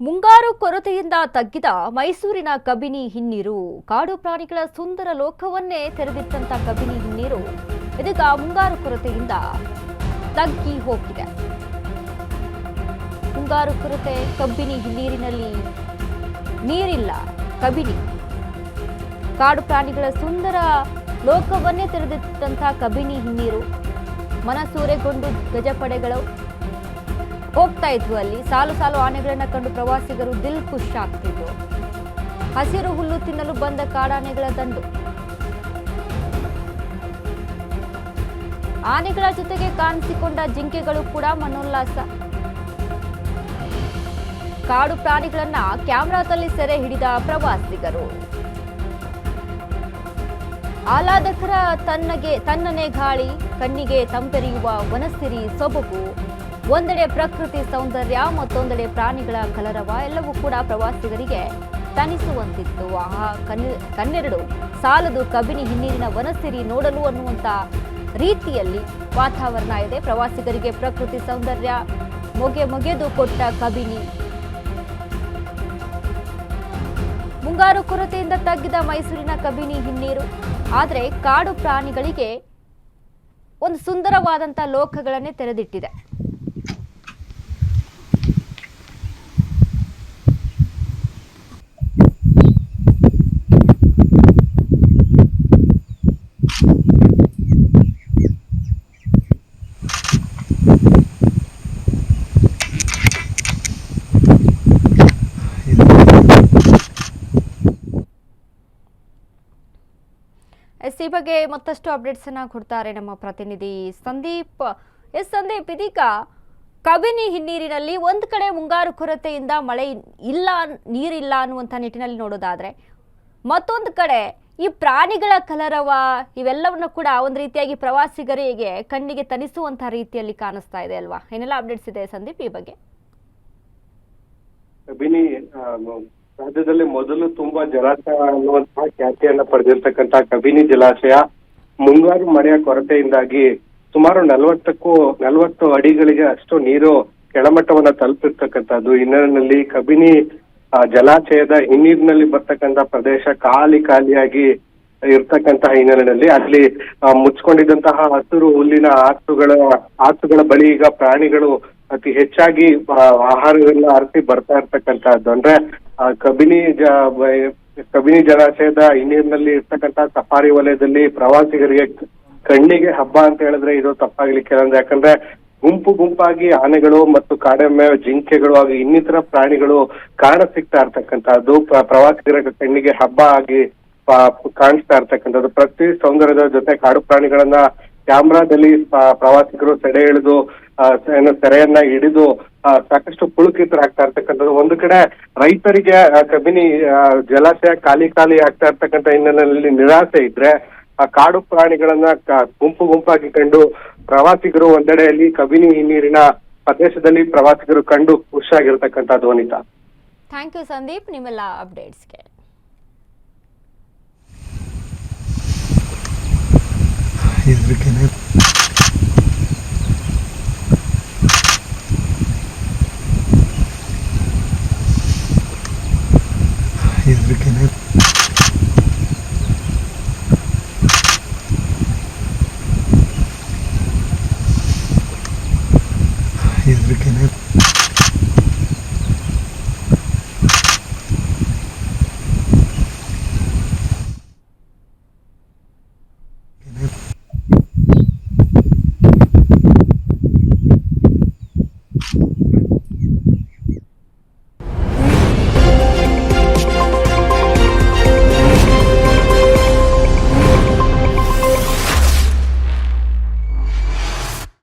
ಮುಂಗಾರು ಕೊರತೆಯಿಂದ ತಗ್ಗಿದ ಮೈಸೂರಿನ ಕಬಿನಿ ಹಿನ್ನೀರು. ಕಾಡು ಪ್ರಾಣಿಗಳ ಸುಂದರ ಲೋಕವನ್ನೇ ತೆರೆದಿಟ್ಟಂತ ಕಬಿನಿ ಹಿನ್ನೀರು ಇದೀಗ ಮುಂಗಾರು ಕೊರತೆಯಿಂದ ತಗ್ಗಿ ಹೋಗಿದೆ. ಮುಂಗಾರು ಕೊರತೆ ಕಬ್ಬಿನಿ ಹಿನ್ನೀರಿನಲ್ಲಿ ನೀರಿಲ್ಲ. ಕಬಿನಿ ಕಾಡು ಪ್ರಾಣಿಗಳ ಸುಂದರ ಲೋಕವನ್ನೇ ತೆರೆದಿಟ್ಟಂತ ಕಬಿನಿ ಹಿನ್ನೀರು ಮನಸೂರೆಗೊಂಡು ಗಜಪಡೆಗಳು ಹೋಗ್ತಾ ಇದ್ವು. ಅಲ್ಲಿ ಸಾಲು ಸಾಲು ಆನೆಗಳನ್ನ ಕಂಡು ಪ್ರವಾಸಿಗರು ದಿಲ್ ಖುಷ್ ಆಗ್ತಿದ್ರು. ಹಸಿರು ಹುಲ್ಲು ತಿನ್ನಲು ಬಂದ ಕಾಡಾನೆಗಳ ದಂಡು. ಆನೆಗಳ ಜೊತೆಗೆ ಕಾಣಿಸಿಕೊಂಡ ಜಿಂಕೆಗಳು ಕೂಡ ಮನೋಲ್ಲಾಸ. ಕಾಡು ಪ್ರಾಣಿಗಳನ್ನ ಕ್ಯಾಮೆರಾದಲ್ಲಿ ಸೆರೆ ಹಿಡಿದ ಪ್ರವಾಸಿಗರು. ಆಹ್ಲಾದಕರ ತನ್ನನೇ ಗಾಳಿ, ಕಣ್ಣಿಗೆ ತಂಪೆರೆಯುವ ವನಸಿರಿ ಸೊಬಗು, ಒಂದೆಡೆ ಪ್ರಕೃತಿ ಸೌಂದರ್ಯ, ಮತ್ತೊಂದೆಡೆ ಪ್ರಾಣಿಗಳ ಕಲರವ ಎಲ್ಲವೂ ಕೂಡ ಪ್ರವಾಸಿಗರಿಗೆ ತಣಿಸುವಂತಿತ್ತು. ಕಣ್ಣೆರಡು ಸಾಲದು ಕಬಿನಿ ಹಿನ್ನೀರಿನ ವನಸಿರಿ ನೋಡಲು ಅನ್ನುವಂತ ರೀತಿಯಲ್ಲಿ ವಾತಾವರಣ ಇದೆ. ಪ್ರವಾಸಿಗರಿಗೆ ಪ್ರಕೃತಿ ಸೌಂದರ್ಯ ಮೊಗೆದು ಕೊಟ್ಟ ಕಬಿನಿ. ಮುಂಗಾರು ಕೊರತೆಯಿಂದ ತಗ್ಗಿದ ಮೈಸೂರಿನ ಕಬಿನಿ ಹಿನ್ನೀರು. ಆದರೆ ಕಾಡು ಪ್ರಾಣಿಗಳಿಗೆ ಒಂದು ಸುಂದರವಾದಂಥ ಲೋಕಗಳನ್ನೇ ತೆರೆದಿಟ್ಟಿದೆ. ಈ ಬಗ್ಗೆ ಮತ್ತಷ್ಟು ಅಪ್ಡೇಟ್ಸ್ ಅನ್ನ ಕೊಡ್ತಾರೆ ನಮ್ಮ ಪ್ರತಿನಿಧಿ ಸಂದೀಪ್. ಸಂದೀಪ್, ಇದೀಗ ಕಬಿನಿ ಹಿನ್ನೀರಿನಲ್ಲಿ ಒಂದು ಕಡೆ ಮುಂಗಾರು ಕೊರತೆಯಿಂದ ಮಳೆ ಇಲ್ಲ, ನೀರಿಲ್ಲ ಅನ್ನುವಂಥ ನಿಟ್ಟಿನಲ್ಲಿ ನೋಡೋದಾದ್ರೆ, ಮತ್ತೊಂದು ಕಡೆ ಈ ಪ್ರಾಣಿಗಳ ಕಲರವ ಇವೆಲ್ಲವನ್ನು ಕೂಡ ಒಂದು ರೀತಿಯಾಗಿ ಪ್ರವಾಸಿಗರಿಗೆ ಕಣ್ಣಿಗೆ ತನಿಸುವಂತಹ ರೀತಿಯಲ್ಲಿ ಕಾಣಿಸ್ತಾ ಇದೆ ಅಲ್ವಾ? ಏನೆಲ್ಲ ಅಪ್ಡೇಟ್ಸ್ ಇದೆ ಸಂದೀಪ್ ಈ ಬಗ್ಗೆ? ಕಬಿನಿ ರಾಜ್ಯದಲ್ಲಿ ಮೊದಲು ತುಂಬಾ ಜಲಾಶಯ ಅನ್ನುವಂತಹ ಖ್ಯಾತಿಯನ್ನ ಪಡೆದಿರ್ತಕ್ಕಂಥ ಕಬಿನಿ ಜಲಾಶಯ ಮುಂಗಾರು ಮಳೆಯ ಕೊರತೆಯಿಂದಾಗಿ ಸುಮಾರು 40 ಅಡಿಗಳಿಗೆ ಅಷ್ಟು ನೀರು ಕೆಳಮಟ್ಟವನ್ನ ತಲುಪಿರ್ತಕ್ಕಂಥದ್ದು. ಹಿನ್ನೀರಿನಲ್ಲಿ ಕಬಿನಿ ಜಲಾಶಯದ ಹಿನ್ನೀರಿನಲ್ಲಿ ಬರ್ತಕ್ಕಂಥ ಪ್ರದೇಶ ಖಾಲಿಯಾಗಿ ಇರ್ತಕ್ಕಂತಹ ಹಿನ್ನೆಲೆಯಲ್ಲಿ ಅಲ್ಲಿ ಮುಚ್ಕೊಂಡಿದ್ದಂತಹ ಹಸಿರು ಹುಲ್ಲಿನ ಆಸುಗಳ ಬಳಿ ಈಗ ಪ್ರಾಣಿಗಳು ಅತಿ ಹೆಚ್ಚಾಗಿ ಆಹಾರಗಳನ್ನ ಅರಸಿ ಬರ್ತಾ ಇರ್ತಕ್ಕಂಥದ್ದು. ಅಂದ್ರೆ ಕಬಿನಿ ಜಲಾಶಯದ ಹಿನ್ನೀರಿನಲ್ಲಿ ಇರ್ತಕ್ಕಂಥ ಸಫಾರಿ ವಲಯದಲ್ಲಿ ಪ್ರವಾಸಿಗರಿಗೆ ಕಣ್ಣಿಗೆ ಹಬ್ಬ ಅಂತ ಹೇಳಿದ್ರೆ ಇದು ತಪ್ಪಾಗ್ಲಿಕ್ಕೆ, ಯಾಕಂದ್ರೆ ಗುಂಪಾಗಿ ಆನೆಗಳು ಮತ್ತು ಕಾಡೆಮ್ಮೆ, ಜಿಂಕೆಗಳು ಹಾಗೂ ಇನ್ನಿತರ ಪ್ರಾಣಿಗಳು ಕಾಣ ಸಿಗ್ತಾ ಇರ್ತಕ್ಕಂಥದ್ದು ಪ್ರವಾಸಿಗರ ಕಣ್ಣಿಗೆ ಹಬ್ಬ ಆಗಿ ಕಾಣಿಸ್ತಾ ಇರ್ತಕ್ಕಂಥದ್ದು. ಪ್ರಕೃತಿ ಸೌಂದರ್ಯದ ಜೊತೆ ಕಾಡು ಪ್ರಾಣಿಗಳನ್ನ ಕ್ಯಾಮ್ರಾದಲ್ಲಿ ಪ್ರವಾಸಿಗರು ಸೆರೆಯನ್ನ ಹಿಡಿದು ಸಾಕಷ್ಟು ಪುಳುಕಿತರಾಗ್ತಾ ಇರ್ತಕ್ಕಂಥದ್ದು. ಒಂದು ಕಡೆ ರೈತರಿಗೆ ಕಬಿನಿ ಜಲಾಶಯ ಖಾಲಿ ಆಗ್ತಾ ಇರ್ತಕ್ಕಂಥ ಹಿನ್ನೆಲೆಯಲ್ಲಿ ನಿರಾಸೆ ಇದ್ರೆ, ಆ ಕಾಡು ಪ್ರಾಣಿಗಳನ್ನ ಗುಂಪಾಗಿ ಕಂಡು ಪ್ರವಾಸಿಗರು ಒಂದೆಡೆಯಲ್ಲಿ ಕಬಿನಿ ಹಿನ್ನೀರಿನ ಪ್ರದೇಶದಲ್ಲಿ ಪ್ರವಾಸಿಗರು ಕಂಡು ಖುಷಿಯಾಗಿರ್ತಕ್ಕಂಥದ್ದು. ಅನಿತಾ, ಥ್ಯಾಂಕ್ ಯು ಸಂದೀಪ್ ನಿಮ್ಮೆಲ್ಲ ಅಪ್ಡೇಟ್ಸ್ಗೆ. He's looking at